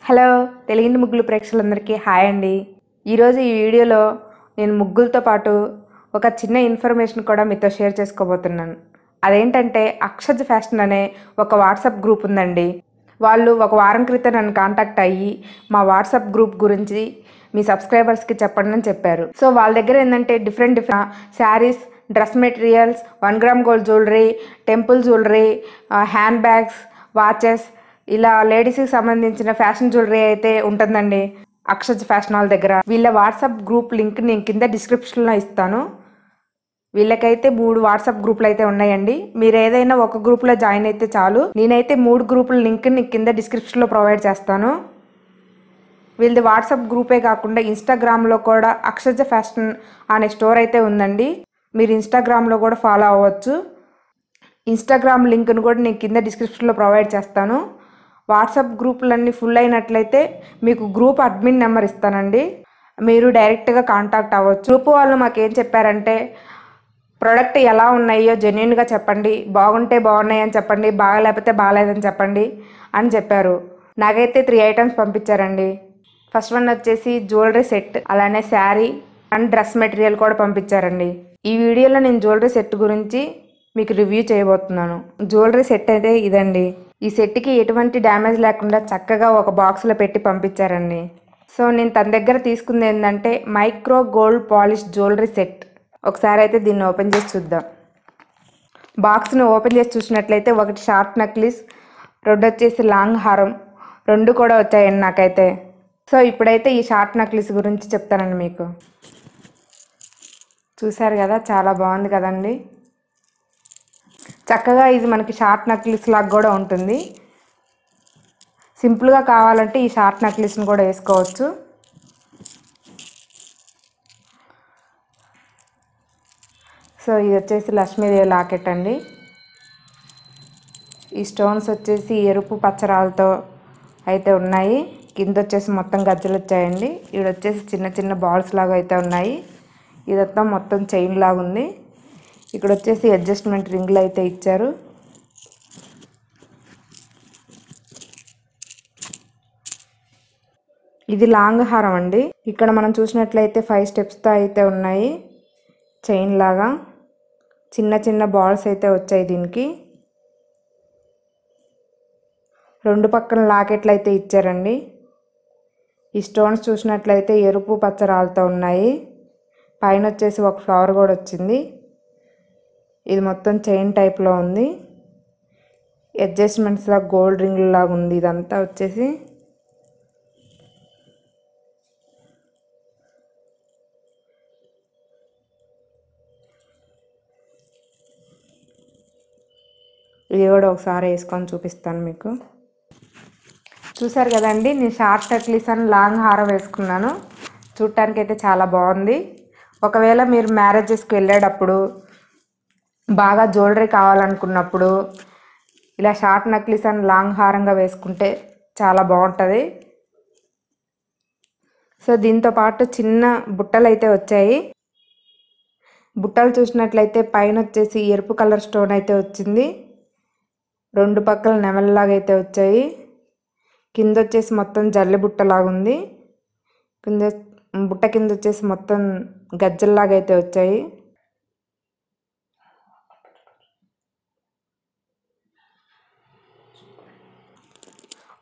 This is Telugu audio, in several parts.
హలో తెలుగింటి ముగ్గులు ప్రేక్షకులందరికీ హాయ్ అండి. ఈరోజు ఈ వీడియోలో నేను ముగ్గులతో పాటు ఒక చిన్న ఇన్ఫర్మేషన్ కూడా మీతో షేర్ చేసుకోబోతున్నాను. అదేంటంటే అక్షజ్ ఫ్యాషన్ అనే ఒక వాట్సాప్ గ్రూప్ ఉందండి. వాళ్ళు ఒక వారం క్రితం నన్ను కాంటాక్ట్ అయ్యి మా వాట్సాప్ గ్రూప్ గురించి మీ సబ్స్క్రైబర్స్కి చెప్పండి అని చెప్పారు. సో వాళ్ళ దగ్గర ఏంటంటే different saris, dress materials, 1 gram gold jewellery, temple jewellery, hand bags, watches, ఇలా లేడీస్కి సంబంధించిన ఫ్యాషన్ జ్యువెలరీ అయితే ఉంటుందండి అక్షజ్ ఫ్యాషన్ వాళ్ళ దగ్గర. వీళ్ళ వాట్సాప్ గ్రూప్ లింక్ నేను కింద డిస్క్రిప్షన్లో ఇస్తాను. వీళ్ళకైతే 3 వాట్సాప్ గ్రూపులు అయితే ఉన్నాయండి. మీరు ఏదైనా ఒక గ్రూప్లో జాయిన్ అయితే చాలు. నేనైతే 3 గ్రూపుల లింక్ కింద డిస్క్రిప్షన్లో ప్రొవైడ్ చేస్తాను. వీళ్ళది వాట్సాప్ గ్రూపే కాకుండా ఇన్స్టాగ్రామ్లో కూడా అక్షజ్ ఫ్యాషన్ అనే స్టోర్ అయితే ఉందండి. మీరు ఇన్స్టాగ్రామ్లో కూడా ఫాలో అవ్వచ్చు. ఇన్స్టాగ్రామ్ లింక్ను కూడా నేను కింద డిస్క్రిప్షన్లో ప్రొవైడ్ చేస్తాను. వాట్సాప్ గ్రూపులన్నీ ఫుల్ అయినట్లయితే మీకు గ్రూప్ అడ్మిన్ నెంబర్ ఇస్తానండి. మీరు డైరెక్ట్గా కాంటాక్ట్ అవ్వచ్చు. గ్రూప్ వాళ్ళు మాకు ఏం చెప్పారంటే ప్రోడక్ట్ ఎలా ఉన్నాయో జెన్యున్గా చెప్పండి, బాగుంటే బాగున్నాయి అని చెప్పండి, బాగలేకపోతే బాగాలేదని చెప్పండి అని చెప్పారు. నాకైతే 3 ఐటమ్స్ పంపించారండి. ఫస్ట్ వన్ వచ్చేసి జ్యువెలరీ సెట్, అలానే శారీ అండ్ డ్రెస్ మెటీరియల్ కూడా పంపించారండి. ఈ వీడియోలో నేను జ్యువెలరీ సెట్ గురించి మీకు రివ్యూ చేయబోతున్నాను. జ్యువెలరీ సెట్ అయితే ఇదండి. ఈ సెట్కి ఎటువంటి డ్యామేజ్ లేకుండా చక్కగా ఒక బాక్స్లో పెట్టి పంపించారండి. సో నేను తన దగ్గర తీసుకుంది ఏంటంటే micro gold polish jewellery set. ఒకసారి అయితే దీన్ని ఓపెన్ చేసి చూద్దాం. బాక్స్ని ఓపెన్ చేసి చూసినట్లయితే ఒకటి షార్ట్ నెక్లెస్, 2 వచ్చేసి లాంగ్ హారం, 2 కూడా వచ్చాయండి నాకైతే. సో ఇప్పుడైతే ఈ షార్ట్ నెక్లెస్ గురించి చెప్తానండి మీకు. చూసారు కదా, చాలా బాగుంది కదండి. చక్కగా ఇది మనకి షార్ట్ నెక్లెస్ లాగా కూడా ఉంటుంది. సింపుల్గా కావాలంటే ఈ షార్ట్ నెక్లెస్ని కూడా వేసుకోవచ్చు. సో ఇది వచ్చేసి లక్ష్మీదేవి లాకెట్ అండి. ఈ స్టోన్స్ వచ్చేసి ఎరుపు పచ్చరాలతో అయితే ఉన్నాయి. కింద వచ్చేసి మొత్తం గజ్జలు వచ్చాయండి. ఇక్కడ వచ్చేసి చిన్న చిన్న బాల్స్ లాగా అయితే ఉన్నాయి. ఇదంతా మొత్తం చైన్ లాగా ఉంది. ఇక్కడ వచ్చేసి అడ్జస్ట్మెంట్ రింగ్లు అయితే ఇచ్చారు. ఇది లాంగ్ హారం అండి. ఇక్కడ మనం చూసినట్లయితే 5 స్టెప్స్తో అయితే ఉన్నాయి. చైన్ లాగా చిన్న చిన్న బాల్స్ అయితే వచ్చాయి. దీనికి 2 పక్కన లాకెట్లు అయితే ఇచ్చారండి. ఈ స్టోన్స్ చూసినట్లయితే ఎరుపు పచ్చరాలతో ఉన్నాయి. పైన వచ్చేసి ఒక ఫ్లవర్ కూడా వచ్చింది. ఇది మొత్తం చైన్ టైప్లో ఉంది. అడ్జస్ట్మెంట్స్ లాగా గోల్డ్ రింగ్ లాగా ఉంది. ఇదంతా వచ్చేసి ఇది కూడా ఒకసారి వేసుకొని చూపిస్తాను మీకు. చూసారు కదండి, నేను షార్ట్ నెక్లెస్ అని లాంగ్ హారం వేసుకున్నాను. చూడటానికి అయితే చాలా బాగుంది. ఒకవేళ మీరు మ్యారేజెస్కి వెళ్ళేటప్పుడు బాగా జ్యువెలరీ కావాలనుకున్నప్పుడు ఇలా షార్ట్ నెక్లెస్ అని లాంగ్ హారంగా వేసుకుంటే చాలా బాగుంటుంది. సో దీంతో పాటు చిన్న బుట్టలు అయితే వచ్చాయి. బుట్టలు చూసినట్లయితే పైన వచ్చేసి ఎరుపు కలర్ స్టోన్ అయితే వచ్చింది. 2 పక్కల నెమలిలాగా అయితే వచ్చాయి. కింద వచ్చేసి మొత్తం జల్లి బుట్టలాగా ఉంది. బుట్ట కింద వచ్చేసి మొత్తం గజ్జల్లాగా అయితే వచ్చాయి.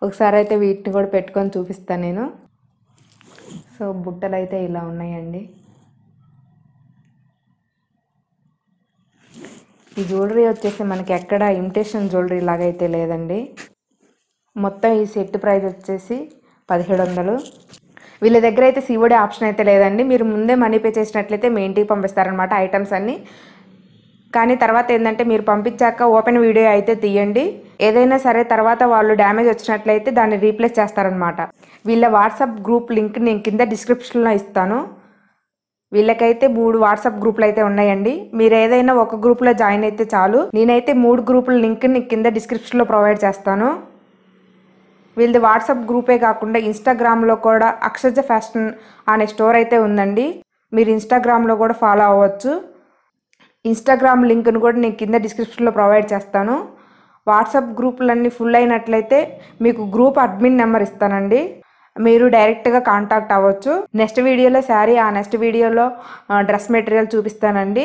ఒకసారి అయితే వీటిని కూడా పెట్టుకొని చూపిస్తాను నేను. సో బుట్టలు అయితే ఇలా ఉన్నాయండి. ఈ జ్యువెలరీ వచ్చేసి మనకి ఎక్కడ ఇమిటేషన్ జ్యువెలరీ లాగా అయితే లేదండి. మొత్తం ఈ సెట్ ప్రైస్ వచ్చేసి 1700. వీళ్ళ దగ్గర అయితే సిఓడి ఆప్షన్ అయితే లేదండి. మీరు ముందే మనీ పే చేసినట్లయితే మీ ఇంటికి పంపిస్తారనమాట ఐటమ్స్ అన్నీ. కానీ తర్వాత ఏంటంటే మీరు పంపించాక ఓపెన్ వీడియో అయితే తీయండి. ఏదైనా సరే తర్వాత వాళ్ళు డ్యామేజ్ వచ్చినట్లయితే దాన్ని రీప్లేస్ చేస్తారనమాట. వీళ్ళ వాట్సాప్ గ్రూప్ లింక్ నేను కింద డిస్క్రిప్షన్లో ఇస్తాను. వీళ్ళకైతే 3 వాట్సాప్ గ్రూపులు అయితే ఉన్నాయండి. మీరు ఏదైనా ఒక గ్రూప్లో జాయిన్ అయితే చాలు. నేనైతే 3 గ్రూపుల లింక్ కింద డిస్క్రిప్షన్లో ప్రొవైడ్ చేస్తాను. వీళ్ళది వాట్సాప్ గ్రూపే కాకుండా ఇన్స్టాగ్రామ్లో కూడా అక్షజ్ ఫ్యాషన్ అనే స్టోర్ అయితే ఉందండి. మీరు ఇన్స్టాగ్రామ్లో కూడా ఫాలో అవ్వచ్చు. ఇన్స్టాగ్రామ్ లింక్ను కూడా నేను కింద డిస్క్రిప్షన్లో ప్రొవైడ్ చేస్తాను. వాట్సాప్ గ్రూపులన్నీ ఫుల్ అయినట్లయితే మీకు గ్రూప్ అడ్మిన్ నెంబర్ ఇస్తానండి, మీరు డైరెక్ట్గా కాంటాక్ట్ అవ్వచ్చు. నెక్స్ట్ వీడియోలో శారీ, ఆ నెక్స్ట్ వీడియోలో డ్రెస్ మెటీరియల్ చూపిస్తానండి.